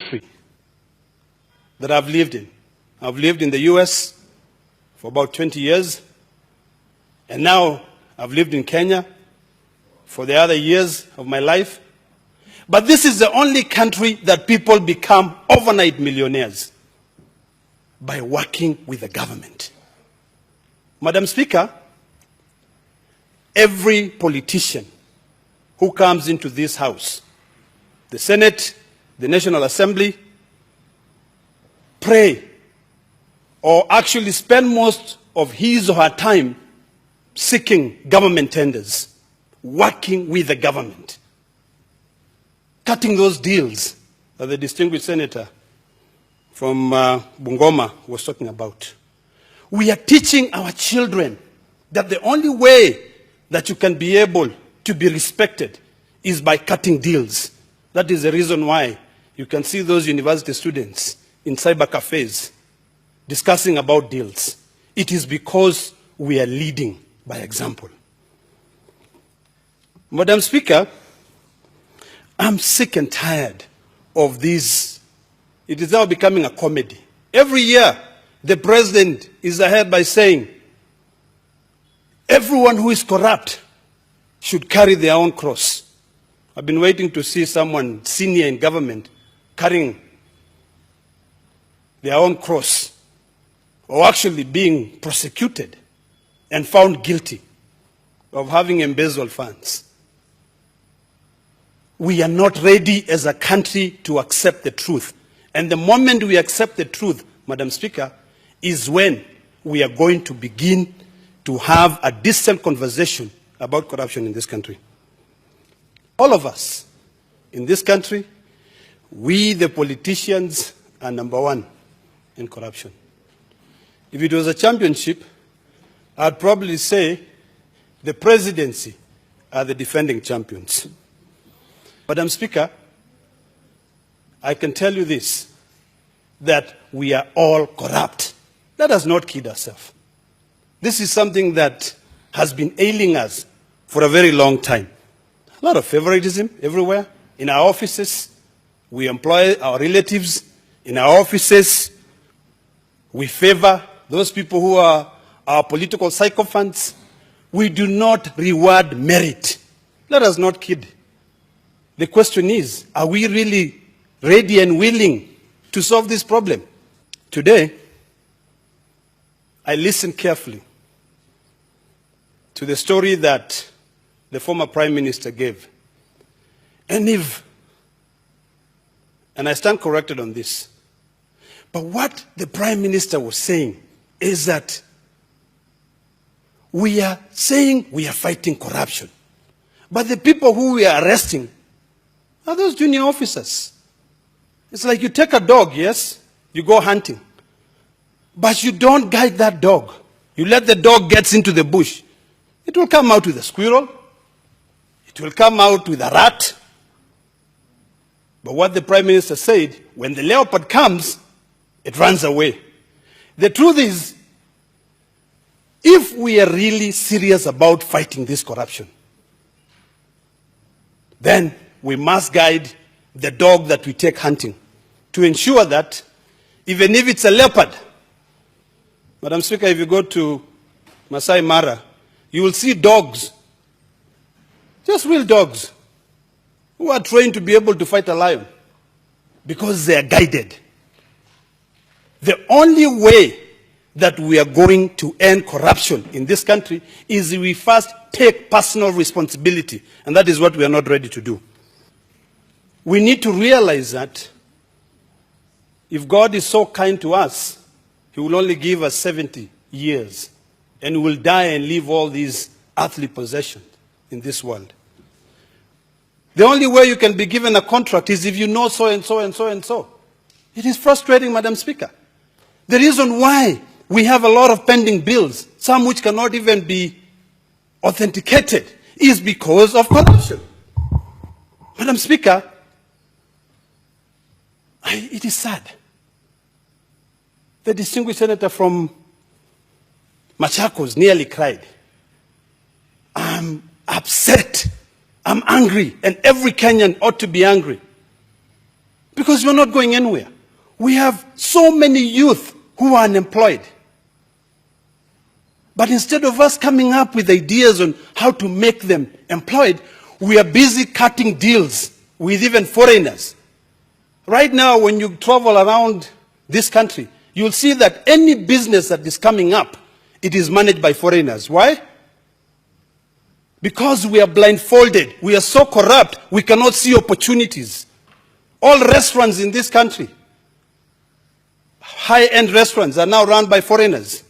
country that I've lived in. I've lived in the US for about 20 years, and now I've lived in Kenya for the other years of my life. But this is the only country that people become overnight millionaires by working with the government. Madam Speaker, every politician who comes into this House, the Senate, the National Assembly, pray or actually spend most of his or her time seeking government tenders, working with the government, cutting those deals that the distinguished senator from Bungoma was talking about. We are teaching our children that the only way that you can be able to be respected is by cutting deals. That is the reason why you can see those university students in cyber cafes discussing about deals. It is because we are leading by example. Madam Speaker, I'm sick and tired of this. It is now becoming a comedy. Every year, the president is ahead by saying, everyone who is corrupt should carry their own cross. I've been waiting to see someone senior in government carrying their own cross, or actually being prosecuted and found guilty of having embezzled funds. We are not ready as a country to accept the truth. And the moment we accept the truth, Madam Speaker, is when we are going to begin to have a decent conversation about corruption in this country. All of us in this country, we the politicians are number one in corruption. If it was a championship, I'd probably say the presidency are the defending champions. Madam Speaker, I can tell you this, that we are all corrupt. Let us not kid ourselves. This is something that has been ailing us for a very long time. A lot of favoritism everywhere. In our offices, we employ our relatives. In our offices, we favor those people who are our political sycophants. We do not reward merit. Let us not kid. The question is, are we really ready and willing to solve this problem? Today, I listened carefully to the story that the former Prime Minister gave. And I stand corrected on this, but what the Prime Minister was saying is that we are saying we are fighting corruption, but the people who we are arresting are those junior officers. It's like you take a dog, yes, you go hunting, but you don't guide that dog. You let the dog get into the bush. It will come out with a squirrel. It will come out with a rat. But what the Prime Minister said, when the leopard comes, it runs away. The truth is, if we are really serious about fighting this corruption, then we must guide the dog that we take hunting to ensure that even if it's a leopard, Madam Speaker, if you go to Maasai Mara, you will see dogs, just real dogs, who are trained to be able to fight a lion because they are guided. The only way that we are going to end corruption in this country is we first take personal responsibility, and that is what we are not ready to do. We need to realize that if God is so kind to us, He will only give us 70 years, and we will die and leave all these earthly possessions in this world. The only way you can be given a contract is if you know so and so and so and so. It is frustrating, Madam Speaker. The reason why we have a lot of pending bills, some which cannot even be authenticated, is because of corruption. Madam Speaker, it is sad. The distinguished senator from Machakos nearly cried. I'm upset. I'm angry, and every Kenyan ought to be angry. because we're not going anywhere. We have so many youth who are unemployed. But instead of us coming up with ideas on how to make them employed, we are busy cutting deals with even foreigners. Right now, when you travel around this country, you'll see that any business that is coming up, it is managed by foreigners. Why? Because we are blindfolded. We are so corrupt, we cannot see opportunities. All restaurants in this country, high-end restaurants, are now run by foreigners.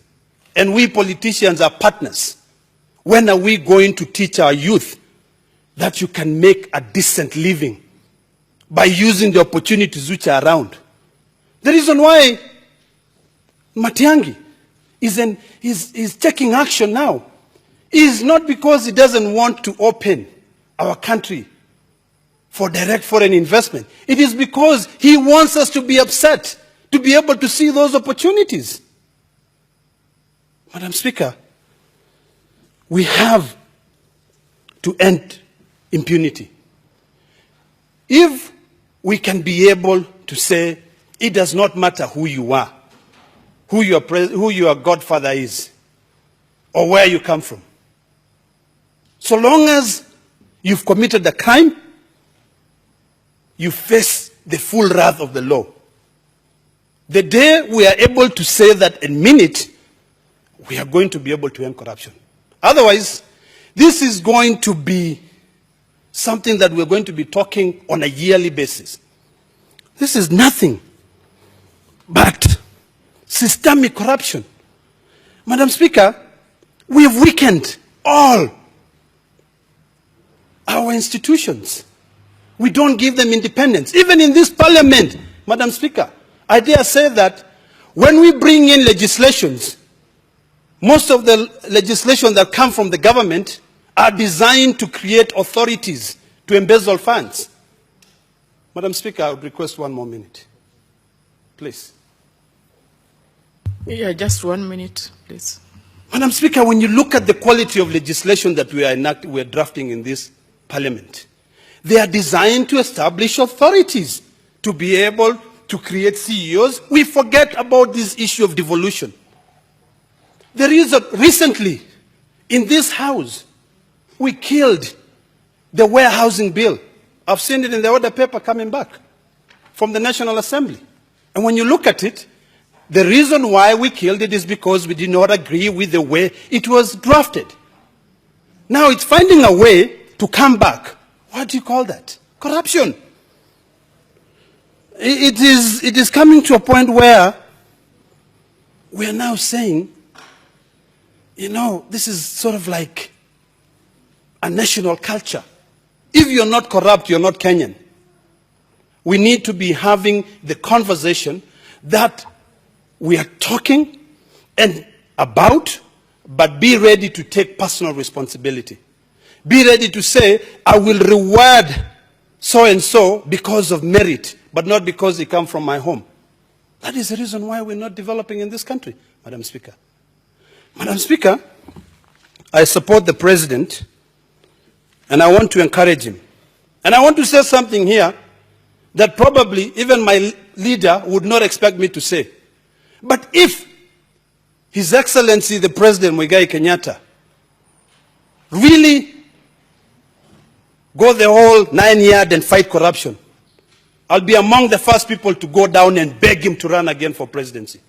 And we politicians are partners. When are we going to teach our youth that you can make a decent living by using the opportunities which are around? The reason why Matiang'i is taking action now is not because he doesn't want to open our country for direct foreign investment. It is because he wants us to be upset, to be able to see those opportunities. Madam Speaker, we have to end impunity. If we can be able to say, it does not matter who you are, who your godfather is, or where you come from. So long as you've committed a crime, you face the full wrath of the law. The day we are able to say that and mean it, we are going to be able to end corruption. Otherwise, this is going to be something that we're going to be talking on a yearly basis. This is nothing but systemic corruption. Madam Speaker, we have weakened all our institutions. We don't give them independence. Even in this parliament, Madam Speaker, I dare say that when we bring in legislations, most of the legislation that come from the government are designed to create authorities to embezzle funds. Madam Speaker, I would request 1 more minute. Please. Yeah, just 1 minute, please. Madam Speaker, when you look at the quality of legislation that we are drafting in this parliament, they are designed to establish authorities to be able to create CEOs. We forget about this issue of devolution. There is recently, in this house, we killed the warehousing bill. I've seen it in the order paper coming back from the National Assembly. And when you look at it, the reason why we killed it is because we did not agree with the way it was drafted. Now it's finding a way to come back. What do you call that? Corruption. It is coming to a point where we are now saying, you know, this is sort of like a national culture. If you're not corrupt, you're not Kenyan. We need to be having the conversation that we are talking about, but be ready to take personal responsibility. Be ready to say, I will reward so-and-so because of merit, but not because they come from my home. That is the reason why we're not developing in this country, Madam Speaker. Madam Speaker, I support the President, and I want to encourage him. And I want to say something here that probably even my leader would not expect me to say. But if His Excellency the President Muigai Kenyatta really go the whole 9 yards and fight corruption, I'll be among the first people to go down and beg him to run again for presidency.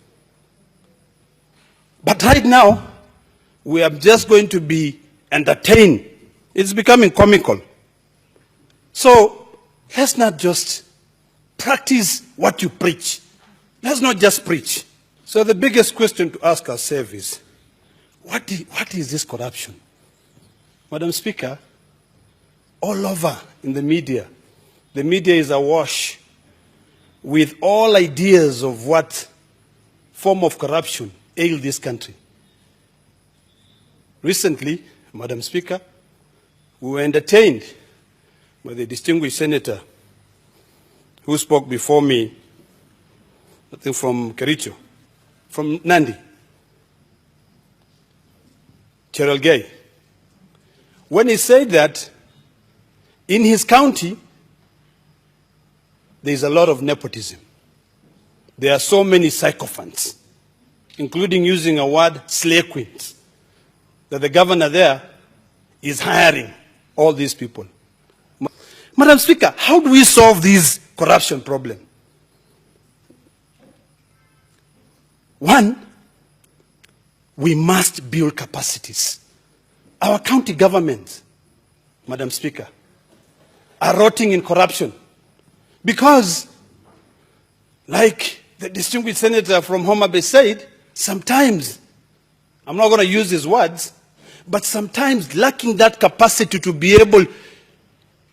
But right now, we are just going to be entertained. It's becoming comical. So let's not just practice what you preach. Let's not just preach. So the biggest question to ask ourselves is, what is this corruption? Madam Speaker, all over in the media is awash with all ideas of what form of corruption ail this country. Recently, Madam Speaker, we were entertained by the distinguished senator who spoke before me, I think from Kericho, from Nandi, Cheryl Gay, when he said that in his county, there is a lot of nepotism. There are so many sycophants, including using a word, slay queens, that the governor there is hiring all these people. Madam Speaker, how do we solve this corruption problem? One, we must build capacities. Our county governments, Madam Speaker, are rotting in corruption because, like the distinguished senator from Homa Bay said, sometimes, I'm not going to use his words, but sometimes lacking that capacity to be able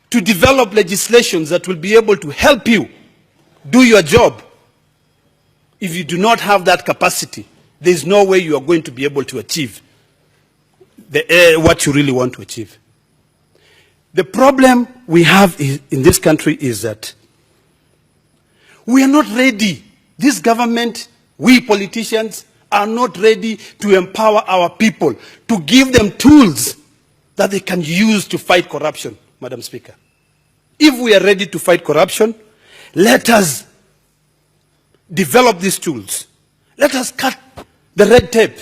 to develop legislations that will be able to help you do your job. If you do not have that capacity, there is no way you are going to be able to achieve what you really want to achieve. The problem we have in this country is that we are not ready. This government, we politicians, are not ready to empower our people, to give them tools that they can use to fight corruption, Madam Speaker. If we are ready to fight corruption, let us develop these tools. Let us cut the red tape.